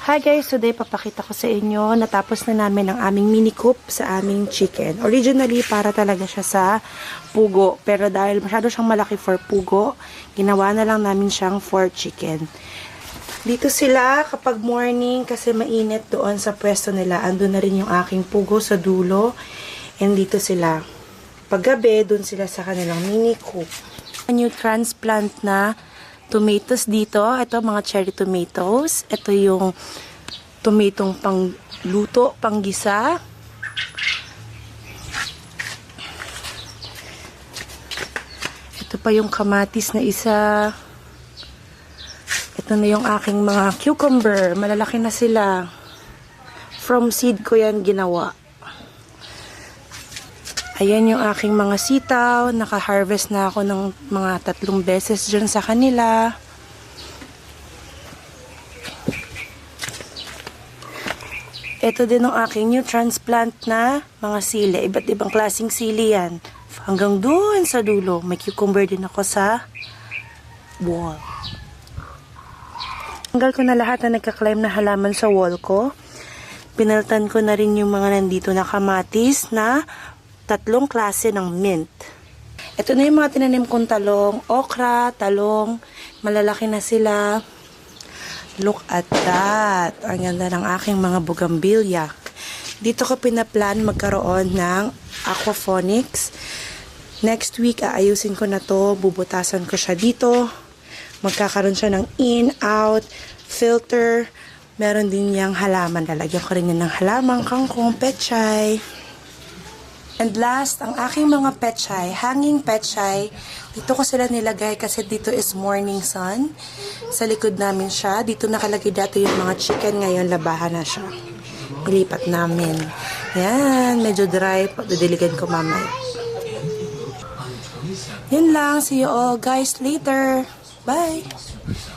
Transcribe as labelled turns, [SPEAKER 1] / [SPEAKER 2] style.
[SPEAKER 1] Hi guys, today papakita ko sa inyo, natapos na namin ang aming mini coop sa aming chicken. Originally, para talaga siya sa pugo. Pero dahil masyado siyang malaki for pugo, ginawa na lang namin siyang for chicken. Dito sila kapag morning kasi mainit doon sa pwesto nila. Andun na rin yung aking pugo sa dulo. And dito sila. Paggabi, doon sila sa kanilang mini coop. New transplant na tomatoes dito. Ito, mga cherry tomatoes. Ito yung tomatong pang luto, pang gisa. Ito pa yung kamatis na isa. Ito na yung aking mga cucumber. Malalaki na sila. From seed ko yan ginawa. Ayan yung aking mga sitaw. Naka-harvest na ako ng mga 3 beses dyan sa kanila. Ito din ang aking new transplant na mga sili. Iba't ibang klaseng sili yan. Hanggang doon sa dulo. May cucumber din ako sa wall. Tanggal ko na lahat na nagka-climb na halaman sa wall ko. Pinaltan ko na rin yung mga nandito na kamatis na 3 klase ng mint. Ito na yung mga tinanim kong talong, okra, talong, malalaki na sila. Look at that. Ang ganda ng aking mga bougainvillea. Dito ko pinaplan magkaroon ng aquaponics. Next week, aayusin ko na to. Bubutasan ko siya dito. Magkakaroon siya ng in, out, filter. Meron din niyang halaman. Lalagyan ko rin yan ng halaman, kangkong, pechay. And last, ang aking mga pechay, hanging pechay, dito ko sila nilagay kasi dito is morning sun. Sa likod namin siya. Dito nakalagay dati yung mga chicken. Ngayon, labahan na siya. Ilipat namin. Yan, medyo dry. Didiligan ko mamaya. Yan lang. See you all guys later. Bye!